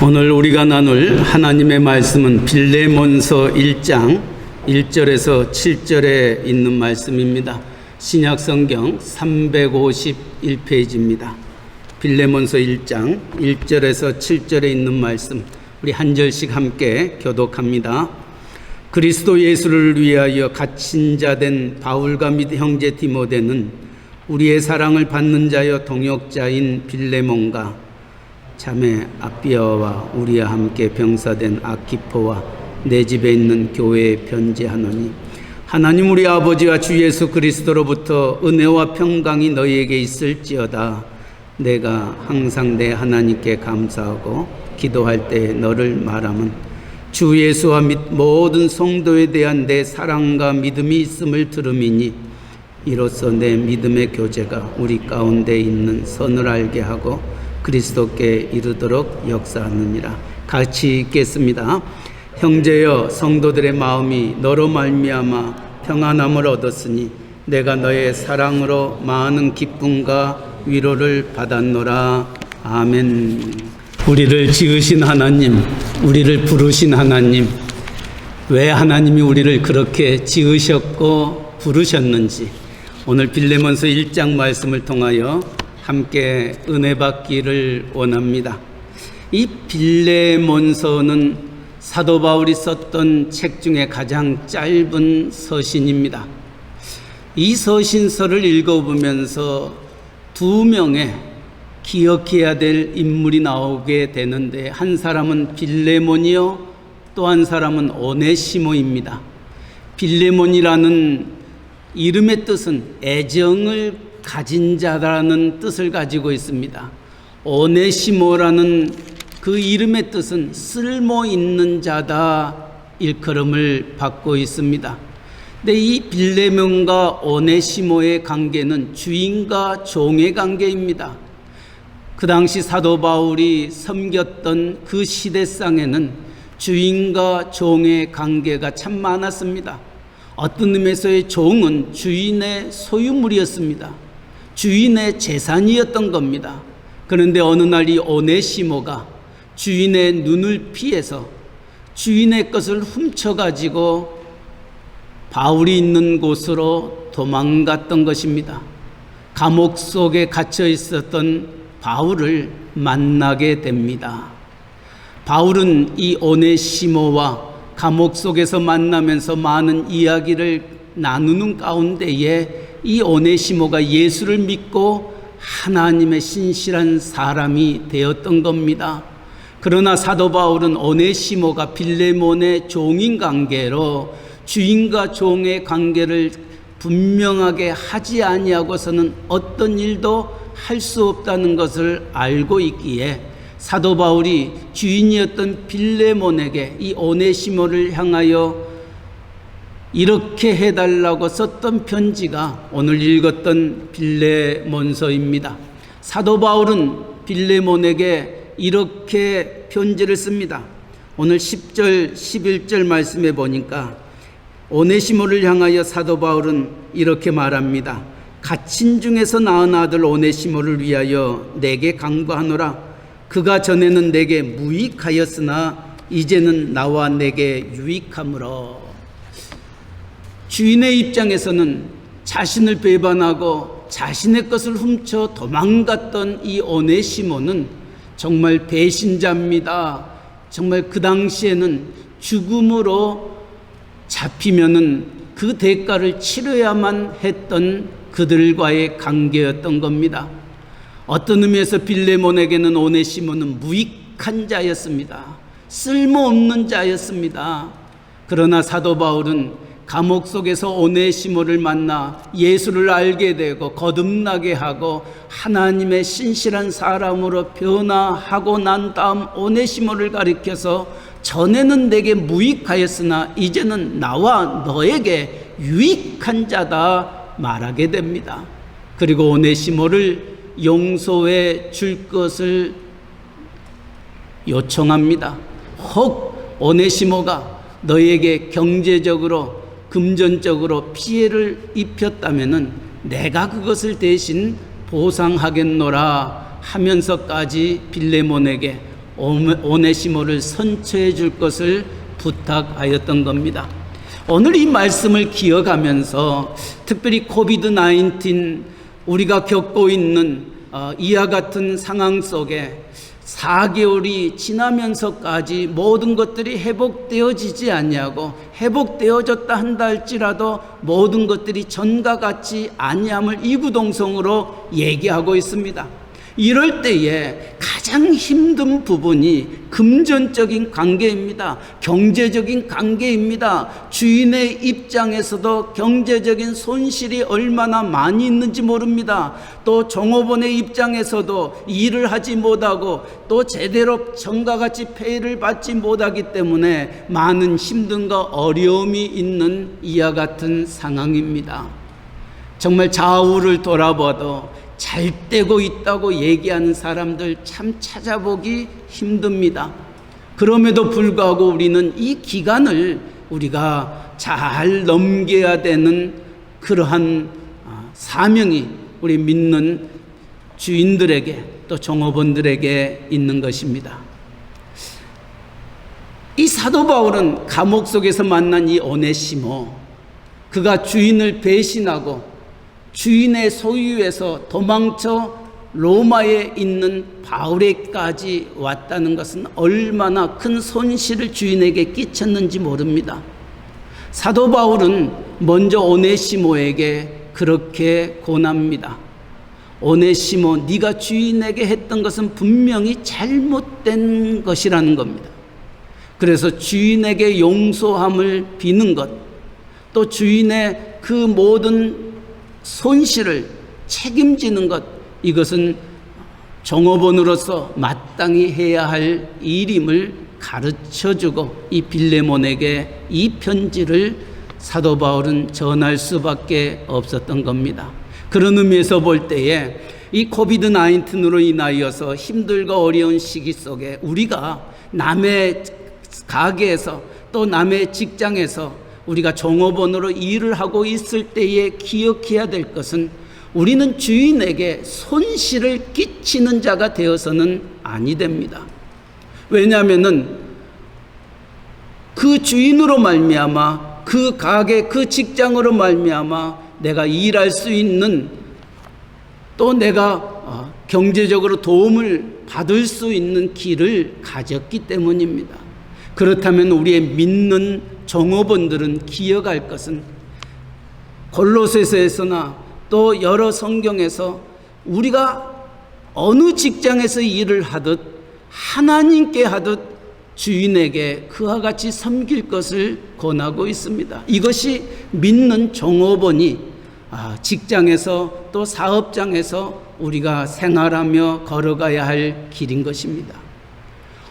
오늘 우리가 나눌 하나님의 말씀은 빌레몬서 1장 1절에서 7절에 있는 말씀입니다. 신약성경 351페이지입니다. 빌레몬서 1장 1절에서 7절에 있는 말씀, 우리 한 절씩 함께 교독합니다. 그리스도 예수를 위하여 갇힌 자 된 바울과 및 형제 디모데는 우리의 사랑을 받는 자여 동역자인 빌레몬과 자매 아비아와 우리와 함께 병사된 아키포와 내 집에 있는 교회에 편지하노니, 하나님 우리 아버지와 주 예수 그리스도로부터 은혜와 평강이 너희에게 있을지어다. 내가 항상 내 하나님께 감사하고 기도할 때 너를 말함은 주 예수와 및 모든 성도에 대한 내 사랑과 믿음이 있음을 들음이니, 이로써 내 믿음의 교제가 우리 가운데 있는 선을 알게 하고 그리스도께 이르도록 역사하느니라. 같이 읽겠습니다. 형제여, 성도들의 마음이 너로 말미암아 평안함을 얻었으니 내가 너의 사랑으로 많은 기쁨과 위로를 받았노라. 아멘. 우리를 지으신 하나님, 우리를 부르신 하나님, 왜 하나님이 우리를 그렇게 지으셨고 부르셨는지 오늘 빌레몬서 1장 말씀을 통하여 함께 은혜 받기를 원합니다. 이 빌레몬서는 사도 바울이 썼던 책 중에 가장 짧은 서신입니다. 이 서신서를 읽어보면서 두 명의 기억해야 될 인물이 나오게 되는데, 한 사람은 빌레몬이요, 또 한 사람은 오네시모입니다. 빌레몬이라는 이름의 뜻은 애정을 가진 자라는 뜻을 가지고 있습니다. 오네시모라는 그 이름의 뜻은 쓸모 있는 자다 일컬음을 받고 있습니다. 근데 이 빌레몬과 오네시모의 관계는 주인과 종의 관계입니다. 그 당시 사도 바울이 섬겼던 그 시대상에는 주인과 종의 관계가 참 많았습니다. 어떤 의미에서의 종은 주인의 소유물이었습니다. 주인의 재산이었던 겁니다. 그런데 어느 날 이 오네시모가 주인의 눈을 피해서 주인의 것을 훔쳐가지고 바울이 있는 곳으로 도망갔던 것입니다. 감옥 속에 갇혀 있었던 바울을 만나게 됩니다. 바울은 이 오네시모와 감옥 속에서 만나면서 많은 이야기를 나누는 가운데에 이 오네시모가 예수를 믿고 하나님의 신실한 사람이 되었던 겁니다. 그러나 사도 바울은 오네시모가 빌레몬의 종인 관계로 주인과 종의 관계를 분명하게 하지 아니하고서는 어떤 일도 할 수 없다는 것을 알고 있기에 사도 바울이 주인이었던 빌레몬에게 이 오네시모를 향하여 이렇게 해달라고 썼던 편지가 오늘 읽었던 빌레몬서입니다. 사도 바울은 빌레몬에게 이렇게 편지를 씁니다. 오늘 10절 11절 말씀에 보니까 오네시모를 향하여 사도 바울은 이렇게 말합니다. 갇힌 중에서 낳은 아들 오네시모를 위하여 내게 간구하노라. 그가 전에는 내게 무익하였으나 이제는 나와 내게 유익함으로. 주인의 입장에서는 자신을 배반하고 자신의 것을 훔쳐 도망갔던 이 오네시모는 정말 배신자입니다. 정말 그 당시에는 죽음으로 잡히면은 그 대가를 치러야만 했던 그들과의 관계였던 겁니다. 어떤 의미에서 빌레몬에게는 오네시모는 무익한 자였습니다. 쓸모없는 자였습니다. 그러나 사도 바울은 감옥 속에서 오네시모를 만나 예수를 알게 되고 거듭나게 하고 하나님의 신실한 사람으로 변화하고 난 다음 오네시모를 가리켜서 전에는 내게 무익하였으나 이제는 나와 너에게 유익한 자다 말하게 됩니다. 그리고 오네시모를 용서해 줄 것을 요청합니다. 혹 오네시모가 너에게 경제적으로 금전적으로 피해를 입혔다면은 내가 그것을 대신 보상하겠노라 하면서까지 빌레몬에게 오네시모를 선처해 줄 것을 부탁하였던 겁니다. 오늘 이 말씀을 기억하면서 특별히 코비드-19 우리가 겪고 있는 이와 같은 상황 속에 4개월이 지나면서까지 모든 것들이 회복되어지지 않냐고, 회복되어졌다 한다 할지라도 모든 것들이 전과 같지 아니함을 이구동성으로 얘기하고 있습니다. 이럴 때에 가장 힘든 부분이 금전적인 관계입니다. 경제적인 관계입니다. 주인의 입장에서도 경제적인 손실이 얼마나 많이 있는지 모릅니다. 또 종업원의 입장에서도 일을 하지 못하고 또 제대로 전과 같이 페이를 받지 못하기 때문에 많은 힘듦과 어려움이 있는 이와 같은 상황입니다. 정말 좌우를 돌아봐도 잘 되고 있다고 얘기하는 사람들 참 찾아보기 힘듭니다. 그럼에도 불구하고 우리는 이 기간을 우리가 잘 넘겨야 되는 그러한 사명이 우리 믿는 주인들에게 또 종업원들에게 있는 것입니다. 이 사도 바울은 감옥 속에서 만난 이 오네시모, 그가 주인을 배신하고 주인의 소유에서 도망쳐 로마에 있는 바울에까지 왔다는 것은 얼마나 큰 손실을 주인에게 끼쳤는지 모릅니다. 사도 바울은 먼저 오네시모에게 그렇게 권합니다. 오네시모, 네가 주인에게 했던 것은 분명히 잘못된 것이라는 겁니다. 그래서 주인에게 용서함을 비는 것, 또 주인의 그 모든 손실을 책임지는 것, 이것은 종업원으로서 마땅히 해야 할 일임을 가르쳐주고 이 빌레몬에게 이 편지를 사도 바울은 전할 수밖에 없었던 겁니다. 그런 의미에서 볼 때에 이 코비드-19으로 인하여서 힘들고 어려운 시기 속에 우리가 남의 가게에서 또 남의 직장에서 우리가 종업원으로 일을 하고 있을 때에 기억해야 될 것은 우리는 주인에게 손실을 끼치는 자가 되어서는 아니 됩니다. 왜냐하면은 그 주인으로 말미암아 그 가게 그 직장으로 말미암아 내가 일할 수 있는 또 내가 경제적으로 도움을 받을 수 있는 길을 가졌기 때문입니다. 그렇다면 우리의 믿는 종업원들은 기억할 것은 골로새서에서나 또 여러 성경에서 우리가 어느 직장에서 일을 하듯 하나님께 하듯 주인에게 그와 같이 섬길 것을 권하고 있습니다. 이것이 믿는 종업원이 직장에서 또 사업장에서 우리가 생활하며 걸어가야 할 길인 것입니다.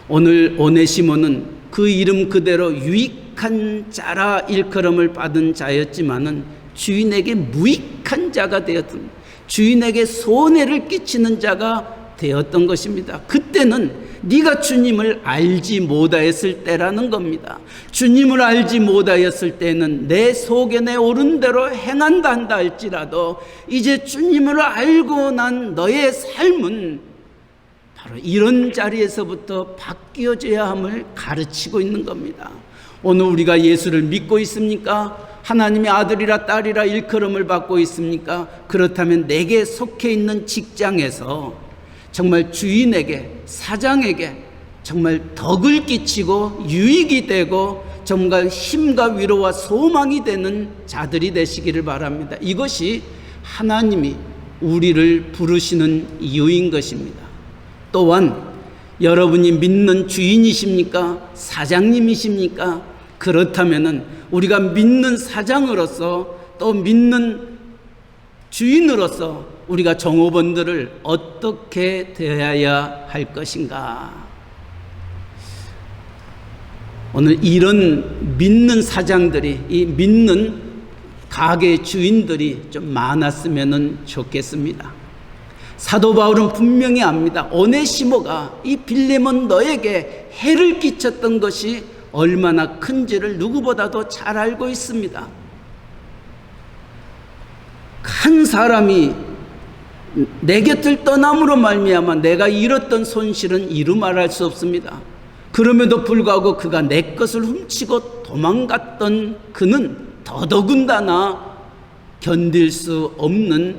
오늘 오네시모는 그 이름 그대로 유익한 자라 일컬음을 받은 자였지만은 주인에게 무익한 자가 되었던, 주인에게 손해를 끼치는 자가 되었던 것입니다. 그때는 네가 주님을 알지 못하였을 때라는 겁니다. 주님을 알지 못하였을 때는 내 속에 내 옳은 대로 행한다 한다 할지라도 이제 주님을 알고 난 너의 삶은 바로 이런 자리에서부터 바뀌어져야 함을 가르치고 있는 겁니다. 오늘 우리가 예수를 믿고 있습니까? 하나님의 아들이라 딸이라 일컬음을 받고 있습니까? 그렇다면 내게 속해 있는 직장에서 정말 주인에게, 사장에게 정말 덕을 끼치고 유익이 되고 정말 힘과 위로와 소망이 되는 자들이 되시기를 바랍니다. 이것이 하나님이 우리를 부르시는 이유인 것입니다. 또한 여러분이 믿는 주인이십니까? 사장님이십니까? 그렇다면은 우리가 믿는 사장으로서 또 믿는 주인으로서 우리가 종업원들을 어떻게 대해야 할 것인가? 오늘 이런 믿는 사장들이, 이 믿는 가게 주인들이 좀 많았으면 좋겠습니다. 사도 바울은 분명히 압니다. 오네시모가 이 빌레몬 너에게 해를 끼쳤던 것이 얼마나 큰지를 누구보다도 잘 알고 있습니다. 한 사람이 내 곁을 떠남으로 말미암아 내가 잃었던 손실은 이루 말할 수 없습니다. 그럼에도 불구하고 그가 내 것을 훔치고 도망갔던 그는 더더군다나 견딜 수 없는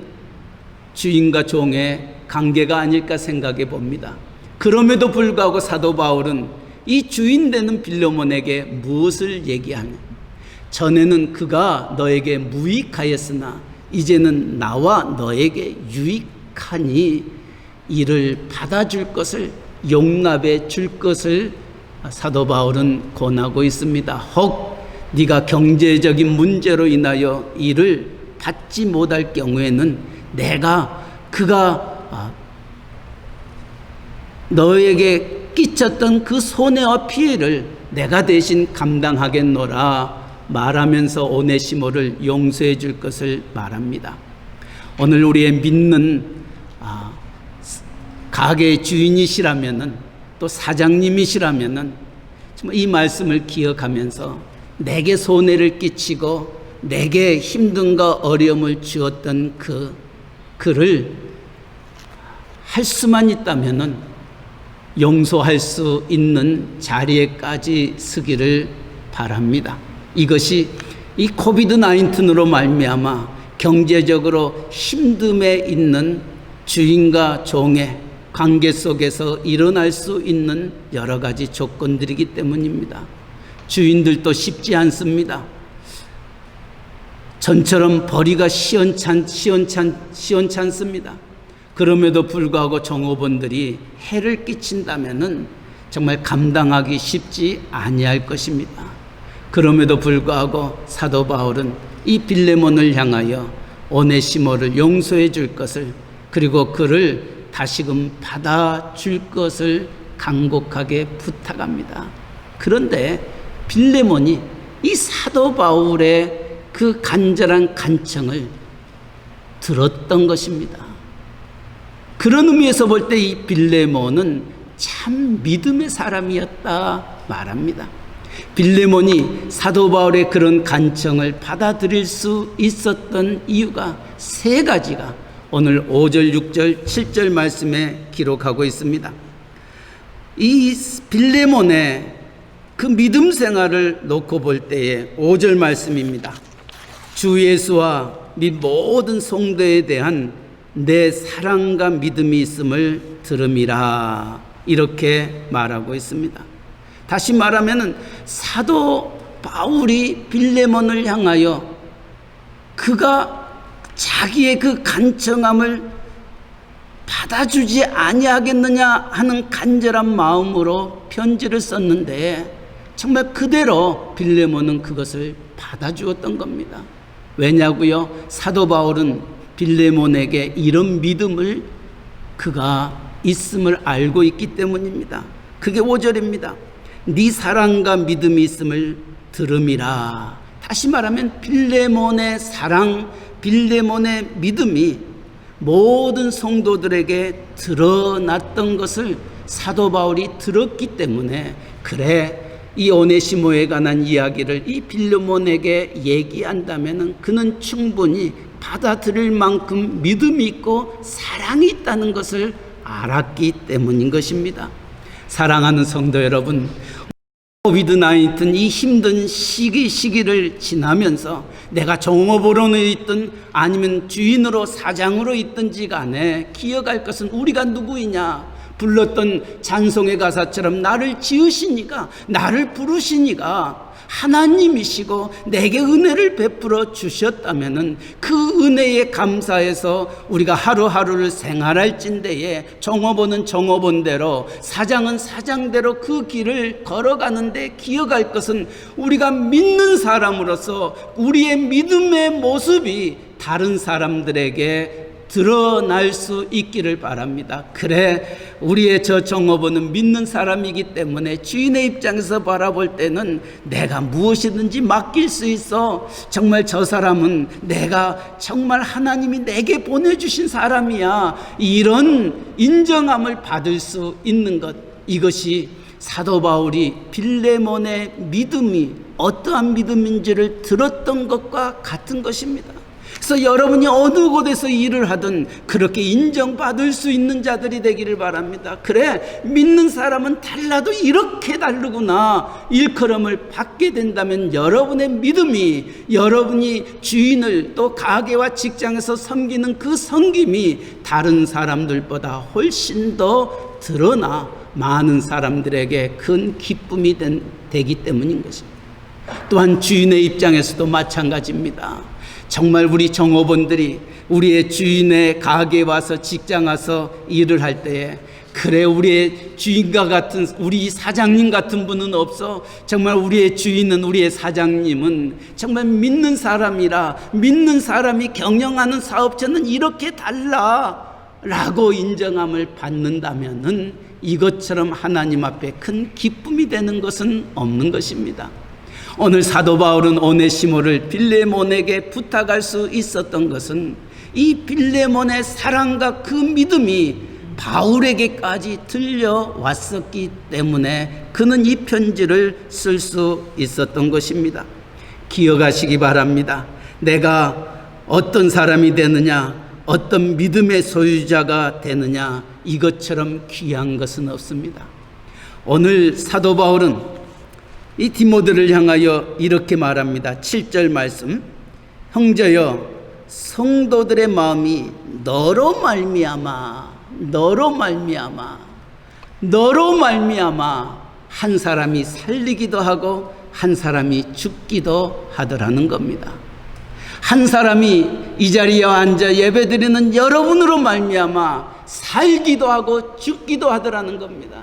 주인과 종의 관계가 아닐까 생각해 봅니다. 그럼에도 불구하고 사도 바울은 이 주인 되는 빌레몬에게 무엇을 얘기하냐? 전에는 그가 너에게 무익하였으나 이제는 나와 너에게 유익하니 이를 받아줄 것을, 용납해 줄 것을 사도 바울은 권하고 있습니다. 혹 네가 경제적인 문제로 인하여 이를 받지 못할 경우에는 그가 너에게 끼쳤던 그 손해와 피해를 내가 대신 감당하겠노라 말하면서 오네시모를 용서해 줄 것을 말합니다. 오늘 우리의 믿는 가게의 주인이시라면은, 또 사장님이시라면은 정말 이 말씀을 기억하면서 내게 손해를 끼치고 내게 힘든가 어려움을 주었던 그를 할 수만 있다면은 용서할 수 있는 자리에까지 서기를 바랍니다. 이것이 이 코비드-19으로 말미암아 경제적으로 힘듦에 있는 주인과 종의 관계 속에서 일어날 수 있는 여러 가지 조건들이기 때문입니다. 주인들도 쉽지 않습니다. 전처럼 벌이가 시원찮습니다. 그럼에도 불구하고 종업원들이 해를 끼친다면은 정말 감당하기 쉽지 아니할 것입니다. 그럼에도 불구하고 사도 바울은 이 빌레몬을 향하여 오네시모를 용서해 줄 것을, 그리고 그를 다시금 받아줄 것을 간곡하게 부탁합니다. 그런데 빌레몬이 이 사도 바울의 그 간절한 간청을 들었던 것입니다. 그런 의미에서 볼 때 이 빌레몬은 참 믿음의 사람이었다 말합니다. 빌레몬이 사도 바울의 그런 간청을 받아들일 수 있었던 이유가 세 가지가 오늘 5절, 6절, 7절 말씀에 기록하고 있습니다. 이 빌레몬의 그 믿음 생활을 놓고 볼 때에 5절 말씀입니다. 주 예수와 및 모든 성도에 대한 내 사랑과 믿음이 있음을 들음이라, 이렇게 말하고 있습니다. 다시 말하면 사도 바울이 빌레몬을 향하여 그가 자기의 그 간청함을 받아주지 아니하겠느냐 하는 간절한 마음으로 편지를 썼는데 정말 그대로 빌레몬은 그것을 받아주었던 겁니다. 왜냐고요? 사도 바울은 빌레몬에게 이런 믿음을 그가 있음을 알고 있기 때문입니다. 그게 5절입니다. 네 사랑과 믿음이 있음을 들음이라. 다시 말하면 빌레몬의 사랑, 빌레몬의 믿음이 모든 성도들에게 드러났던 것을 사도 바울이 들었기 때문에, 그래 이 오네시모에 관한 이야기를 이 빌레몬에게 얘기한다면 그는 충분히 받아들일 만큼 믿음이 있고 사랑이 있다는 것을 알았기 때문인 것입니다. 사랑하는 성도 여러분, 코비드-19 이 힘든 시기를 지나면서 내가 종업원으로 있든 아니면 주인으로 사장으로 있든지 간에 기억할 것은 우리가 누구이냐. 불렀던 찬송의 가사처럼 나를 지으시니가, 나를 부르시니가 하나님이시고 내게 은혜를 베풀어 주셨다면은 그 은혜에 감사해서 우리가 하루하루를 생활할진대에 종업원은 종업원대로, 사장은 사장대로 그 길을 걸어가는데 기억할 것은 우리가 믿는 사람으로서 우리의 믿음의 모습이 다른 사람들에게 드러날 수 있기를 바랍니다. 그래 우리의 저 종업원은 믿는 사람이기 때문에 주인의 입장에서 바라볼 때는 내가 무엇이든지 맡길 수 있어. 정말 저 사람은 내가 정말 하나님이 내게 보내주신 사람이야. 이런 인정함을 받을 수 있는 것, 이것이 사도 바울이 빌레몬의 믿음이 어떠한 믿음인지를 들었던 것과 같은 것입니다. 그래서 여러분이 어느 곳에서 일을 하든 그렇게 인정받을 수 있는 자들이 되기를 바랍니다. 그래, 믿는 사람은 달라도 이렇게 다르구나 일컬음을 받게 된다면 여러분의 믿음이, 여러분이 주인을 또 가게와 직장에서 섬기는 그 섬김이 다른 사람들보다 훨씬 더 드러나 많은 사람들에게 큰 기쁨이 되기 때문인 것입니다. 또한 주인의 입장에서도 마찬가지입니다. 정말 우리 종업원들이 우리의 주인의 가게에 와서 직장 와서 일을 할 때에, 그래 우리의 주인과 같은, 우리 사장님 같은 분은 없어. 정말 우리의 주인은, 우리의 사장님은 정말 믿는 사람이라, 믿는 사람이 경영하는 사업체는 이렇게 달라 라고 인정함을 받는다면은 이것처럼 하나님 앞에 큰 기쁨이 되는 것은 없는 것입니다. 오늘 사도 바울은 오네시모를 빌레몬에게 부탁할 수 있었던 것은 이 빌레몬의 사랑과 그 믿음이 바울에게까지 들려왔었기 때문에 그는 이 편지를 쓸 수 있었던 것입니다. 기억하시기 바랍니다. 내가 어떤 사람이 되느냐, 어떤 믿음의 소유자가 되느냐, 이것처럼 귀한 것은 없습니다. 오늘 사도 바울은 이 디모데를 향하여 이렇게 말합니다. 7절 말씀, 형제여 성도들의 마음이 너로 말미암아 한 사람이 살리기도 하고 한 사람이 죽기도 하더라는 겁니다. 한 사람이 이 자리에 앉아 예배드리는 여러분으로 말미암아 살기도 하고 죽기도 하더라는 겁니다.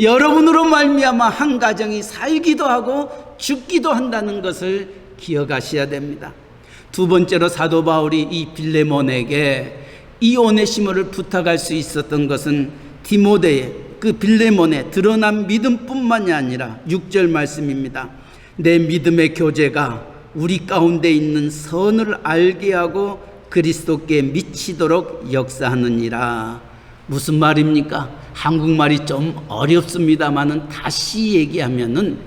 여러분으로 말미암아 한 가정이 살기도 하고 죽기도 한다는 것을 기억하셔야 됩니다. 두 번째로 사도 바울이 이 빌레몬에게 이 오네시모를 부탁할 수 있었던 것은 디모데의 그 빌레몬의 드러난 믿음뿐만이 아니라 6절 말씀입니다. 내 믿음의 교제가 우리 가운데 있는 선을 알게 하고 그리스도께 미치도록 역사하느니라. 무슨 말입니까? 한국말이 좀 어렵습니다만은 다시 얘기하면은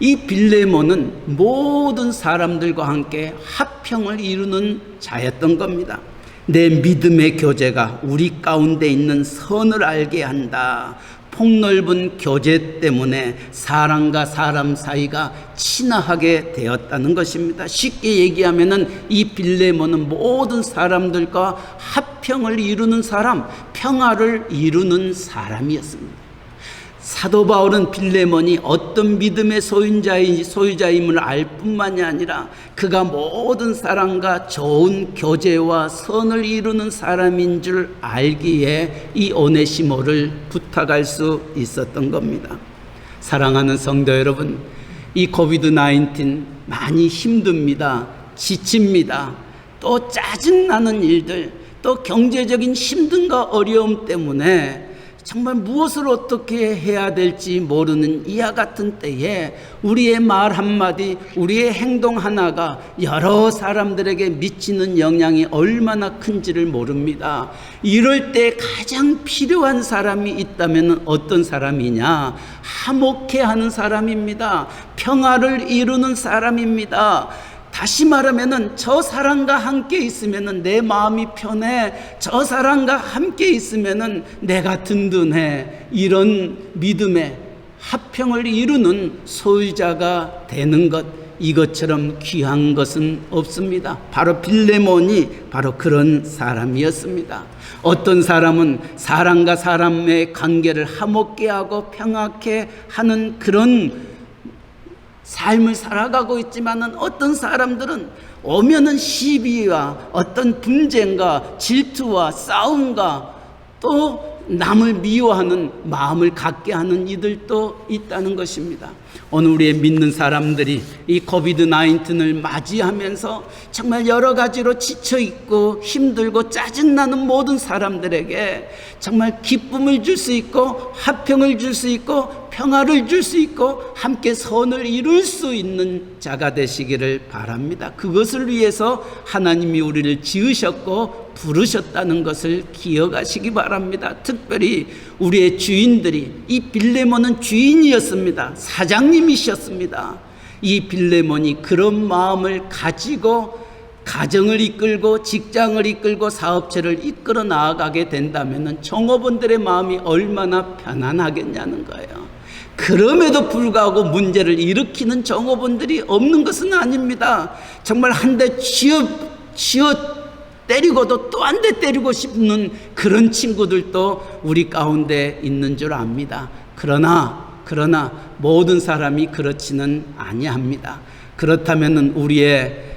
이 빌레몬은 모든 사람들과 함께 화평을 이루는 자였던 겁니다. 내 믿음의 교제가 우리 가운데 있는 선을 알게 한다. 폭넓은 교제 때문에 사람과 사람 사이가 친화하게 되었다는 것입니다. 쉽게 얘기하면은 이 빌레몬은 모든 사람들과 화평을 이루는 사람, 평화를 이루는 사람이었습니다. 사도 바울은 빌레몬이 어떤 믿음의 소유자임을 알 뿐만이 아니라 그가 모든 사람과 좋은 교제와 선을 이루는 사람인 줄 알기에 이 오네시모를 부탁할 수 있었던 겁니다. 사랑하는 성도 여러분, 이 코비드-19 많이 힘듭니다. 지칩니다. 또 짜증나는 일들, 또 경제적인 힘듦과 어려움 때문에 정말 무엇을 어떻게 해야 될지 모르는 이와 같은 때에 우리의 말 한마디, 우리의 행동 하나가 여러 사람들에게 미치는 영향이 얼마나 큰지를 모릅니다. 이럴 때 가장 필요한 사람이 있다면 어떤 사람이냐? 화목해하는 사람입니다. 평화를 이루는 사람입니다. 다시 말하면은 저 사람과 함께 있으면은 내 마음이 편해, 저 사람과 함께 있으면은 내가 든든해, 이런 믿음의 화평을 이루는 소유자가 되는 것, 이것처럼 귀한 것은 없습니다. 바로 빌레몬이 바로 그런 사람이었습니다. 어떤 사람은 사람과 사람의 관계를 화목게 하고 평화케 하는 그런 삶을 살아가고 있지만은 어떤 사람들은 오면은 시비와 어떤 분쟁과 질투와 싸움과 또 남을 미워하는 마음을 갖게 하는 이들도 있다는 것입니다. 오늘 우리의 믿는 사람들이 이 코비드-19을 맞이하면서 정말 여러 가지로 지쳐있고 힘들고 짜증나는 모든 사람들에게 정말 기쁨을 줄 수 있고 화평을 줄 수 있고 평화를 줄 수 있고 함께 선을 이룰 수 있는 자가 되시기를 바랍니다. 그것을 위해서 하나님이 우리를 지으셨고 부르셨다는 것을 기억하시기 바랍니다. 특별히 우리의 주인들이, 이 빌레몬은 주인이었습니다. 사장님이셨습니다. 이 빌레몬이 그런 마음을 가지고 가정을 이끌고 직장을 이끌고 사업체를 이끌어 나아가게 된다면 종업원들의 마음이 얼마나 편안하겠냐는 거예요. 그럼에도 불구하고 문제를 일으키는 종업원들이 없는 것은 아닙니다. 정말 한 대 쥐어 때리고도 또 한 대 때리고 싶는 그런 친구들도 우리 가운데 있는 줄 압니다. 그러나 모든 사람이 그렇지는 아니합니다. 그렇다면 우리의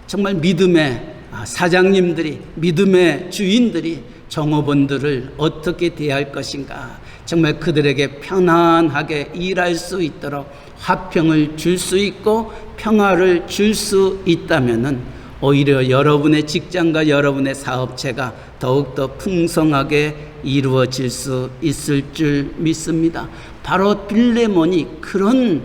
정말 믿음의 사장님들이, 믿음의 주인들이 종업원들을 어떻게 대할 것인가, 정말 그들에게 편안하게 일할 수 있도록 화평을 줄 수 있고 평화를 줄 수 있다면 오히려 여러분의 직장과 여러분의 사업체가 더욱더 풍성하게 이루어질 수 있을 줄 믿습니다. 바로 빌레몬이 그런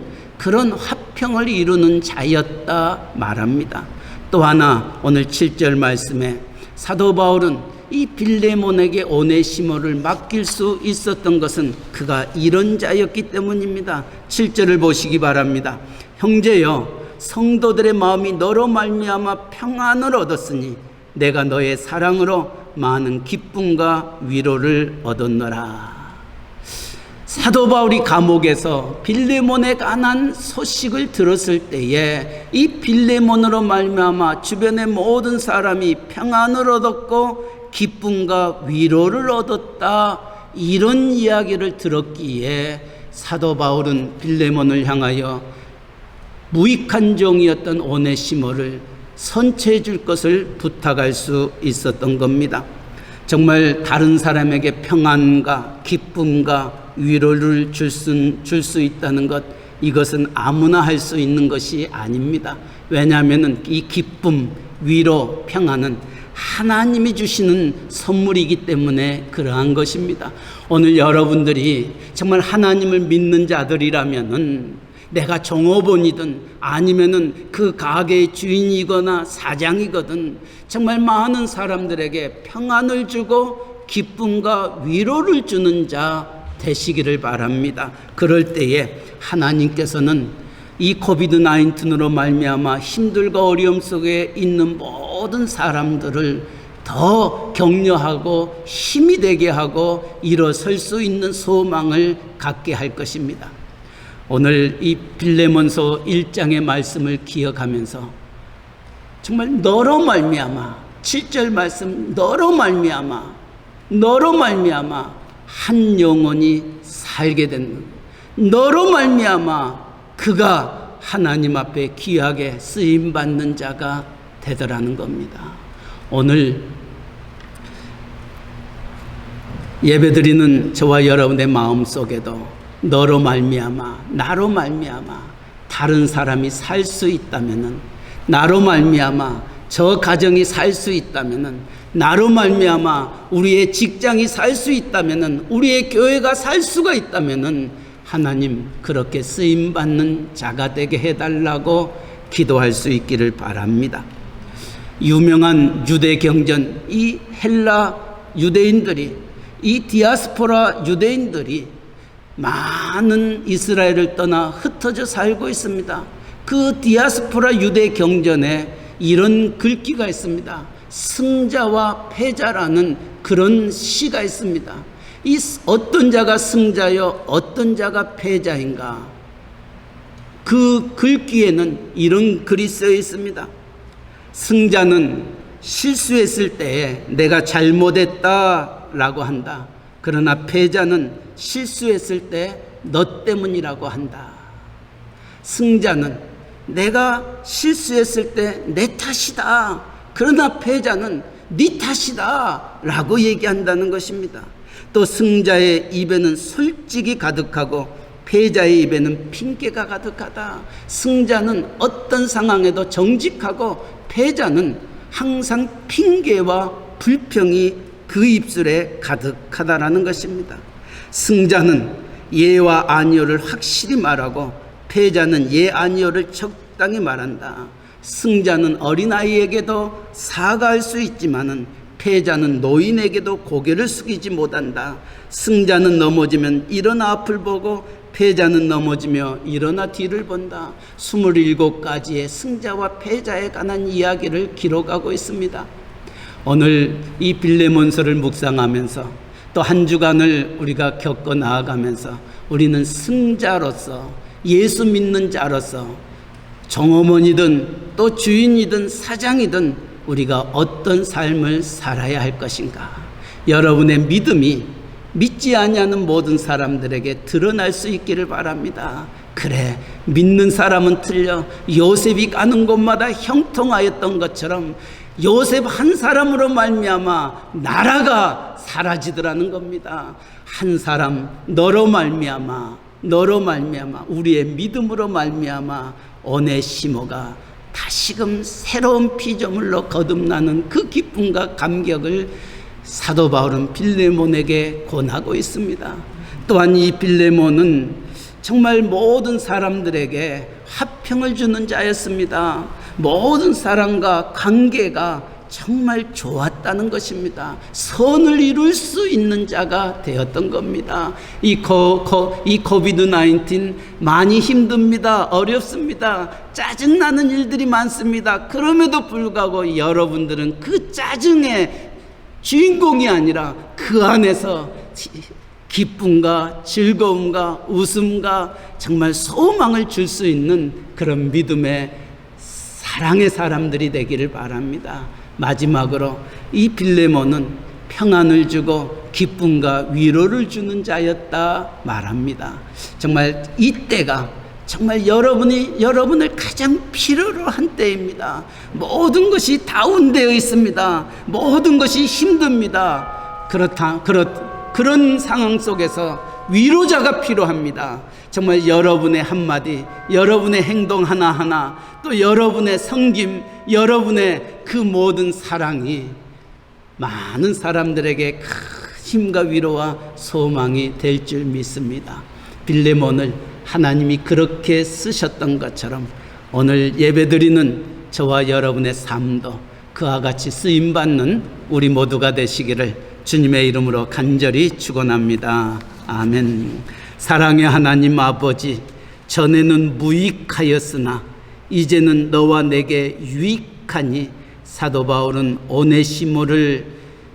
화평을 이루는 자였다 말합니다. 또 하나 오늘 7절 말씀에 사도 바울은 이 빌레몬에게 오네시모를 맡길 수 있었던 것은 그가 이런 자였기 때문입니다. 7절을 보시기 바랍니다. 형제여, 성도들의 마음이 너로 말미암아 평안을 얻었으니 내가 너의 사랑으로 많은 기쁨과 위로를 얻었노라. 사도 바울이 감옥에서 빌레몬에 관한 소식을 들었을 때에 이 빌레몬으로 말미암아 주변의 모든 사람이 평안을 얻었고 기쁨과 위로를 얻었다, 이런 이야기를 들었기에 사도 바울은 빌레몬을 향하여 무익한 종이었던 오네시모를 선처해 줄 것을 부탁할 수 있었던 겁니다. 정말 다른 사람에게 평안과 기쁨과 위로를 줄 수 있다는 것, 이것은 아무나 할 수 있는 것이 아닙니다. 왜냐하면 이 기쁨, 위로, 평안은 하나님이 주시는 선물이기 때문에 그러한 것입니다. 오늘 여러분들이 정말 하나님을 믿는 자들이라면은 내가 종업원이든 아니면은 그 가게의 주인이거나 사장이거든 정말 많은 사람들에게 평안을 주고 기쁨과 위로를 주는 자 되시기를 바랍니다. 그럴 때에 하나님께서는 이 코비드-19으로 말미암아 힘들고 어려움 속에 있는 모든 사람들을 더 격려하고 힘이 되게 하고 일어설 수 있는 소망을 갖게 할 것입니다. 오늘 이 빌레몬서 1장의 말씀을 기억하면서 정말 너로 말미암아, 7절 말씀, 너로 말미암아 한 영혼이 살게 된, 너로 말미암아 그가 하나님 앞에 귀하게 쓰임받는 자가 되더라는 겁니다. 오늘 예배드리는 저와 여러분의 마음속에도 너로 말미암아, 나로 말미암아 다른 사람이 살 수 있다면은, 나로 말미암아 저 가정이 살 수 있다면은, 나로 말미암아 우리의 직장이 살 수 있다면은, 우리의 교회가 살 수가 있다면은 하나님 그렇게 쓰임 받는 자가 되게 해달라고 기도할 수 있기를 바랍니다. 유명한 유대 경전, 이 헬라 유대인들이, 이 디아스포라 유대인들이 많은 이스라엘을 떠나 흩어져 살고 있습니다. 그 디아스포라 유대 경전에 이런 글귀가 있습니다. 승자와 패자라는 그런 시가 있습니다. 이 어떤 자가 승자요, 어떤 자가 패자인가? 그 글귀에는 이런 글이 쓰여 있습니다. 승자는 실수했을 때에 내가 잘못했다라고 한다. 그러나 패자는 실수했을 때 너 때문이라고 한다. 승자는 내가 실수했을 때 내 탓이다. 그러나 패자는 네 탓이다 라고 얘기한다는 것입니다. 또 승자의 입에는 솔직이 가득하고 패자의 입에는 핑계가 가득하다. 승자는 어떤 상황에도 정직하고 패자는 항상 핑계와 불평이 그 입술에 가득하다라는 것입니다. 승자는 예와 아니오를 확실히 말하고 패자는 예 아니오를 적당히 말한다. 승자는 어린아이에게도 사과할 수 있지만은 패자는 노인에게도 고개를 숙이지 못한다. 승자는 넘어지면 일어나 앞을 보고 패자는 넘어지며 일어나 뒤를 본다. 27가지의 승자와 패자에 관한 이야기를 기록하고 있습니다. 오늘 이 빌레몬서를 묵상하면서 또 한 주간을 우리가 겪어 나아가면서 우리는 승자로서, 예수 믿는 자로서 정어머니든 또 주인이든 사장이든 우리가 어떤 삶을 살아야 할 것인가. 여러분의 믿음이 믿지 아니하는 모든 사람들에게 드러날 수 있기를 바랍니다. 그래, 믿는 사람은 틀려. 요셉이 가는 곳마다 형통하였던 것처럼 요셉 한 사람으로 말미암아 나라가 사라지더라는 겁니다. 한 사람, 너로 말미암아 우리의 믿음으로 말미암아 오네시모가 다시금 새로운 피조물로 거듭나는 그 기쁨과 감격을 사도 바울은 빌레몬에게 권하고 있습니다. 또한 이 빌레몬은 정말 모든 사람들에게 화평을 주는 자였습니다. 모든 사람과 관계가 정말 좋았다는 것입니다. 선을 이룰 수 있는 자가 되었던 겁니다. 이 코비드-19 많이 힘듭니다. 어렵습니다. 짜증나는 일들이 많습니다. 그럼에도 불구하고 여러분들은 그 짜증의 주인공이 아니라 그 안에서 기쁨과 즐거움과 웃음과 정말 소망을 줄 수 있는 그런 믿음의 사랑의 사람들이 되기를 바랍니다. 마지막으로 이 빌레몬은 평안을 주고 기쁨과 위로를 주는 자였다 말합니다. 정말 이때가 정말 여러분을 가장 필요로 한 때입니다. 모든 것이 다운되어 있습니다. 모든 것이 힘듭니다. 그런 상황 속에서 위로자가 필요합니다. 정말 여러분의 한마디, 여러분의 행동 하나하나, 또 여러분의 섬김, 여러분의 그 모든 사랑이 많은 사람들에게 큰 힘과 위로와 소망이 될 줄 믿습니다. 빌레몬을 하나님이 그렇게 쓰셨던 것처럼 오늘 예배드리는 저와 여러분의 삶도 그와 같이 쓰임받는 우리 모두가 되시기를 주님의 이름으로 간절히 축원합니다. 아멘. 사랑의 하나님 아버지, 전에는 무익하였으나 이제는 너와 내게 유익하니 사도 바울은 오네시모를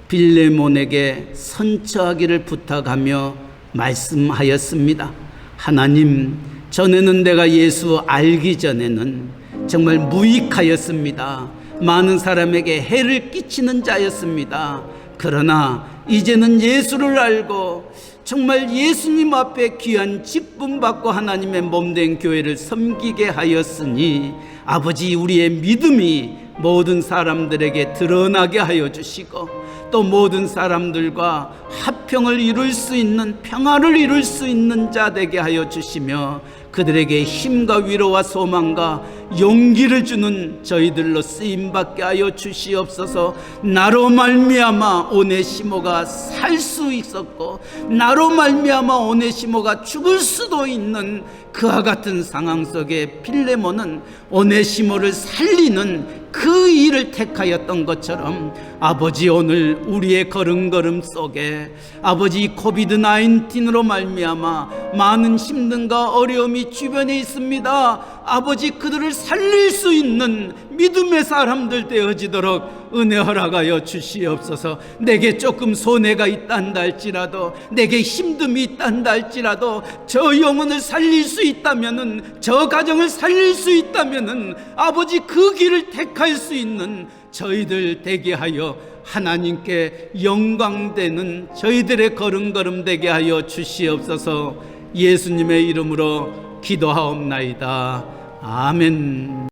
빌레몬에게 선처하기를 부탁하며 말씀하였습니다. 하나님, 전에는 내가 예수 알기 전에는 정말 무익하였습니다. 많은 사람에게 해를 끼치는 자였습니다. 그러나 이제는 예수를 알고 정말 예수님 앞에 귀한 직분 받고 하나님의 몸된 교회를 섬기게 하였으니 아버지, 우리의 믿음이 모든 사람들에게 드러나게 하여 주시고 또 모든 사람들과 화평을 이룰 수 있는, 평화를 이룰 수 있는 자 되게 하여 주시며 그들에게 힘과 위로와 소망과 용기를 주는 저희들로 쓰임받게 하여 주시옵소서. 나로 말미암아 오네시모가 살 수 있었고 나로 말미암아 오네시모가 죽을 수도 있는 그와 같은 상황 속에 빌레몬은 오네시모를 살리는 그 일을 택하였던 것처럼 아버지, 오늘 우리의 걸음걸음 속에 아버지 코비드-19으로 말미암아 많은 힘듦과 어려움이 주변에 있습니다. 아버지, 그들을 살릴 수 있는 믿음의 사람들 되어지도록 은혜 허락하여 주시옵소서. 내게 조금 손해가 있단다 할지라도, 내게 힘듦이 있단다 할지라도 저 영혼을 살릴 수 있다면은, 저 가정을 살릴 수 있다면은 아버지, 그 길을 택할 수 있는 저희들 되게 하여 하나님께 영광되는 저희들의 걸음걸음 되게 하여 주시옵소서. 예수님의 이름으로 기도하옵나이다. 아멘.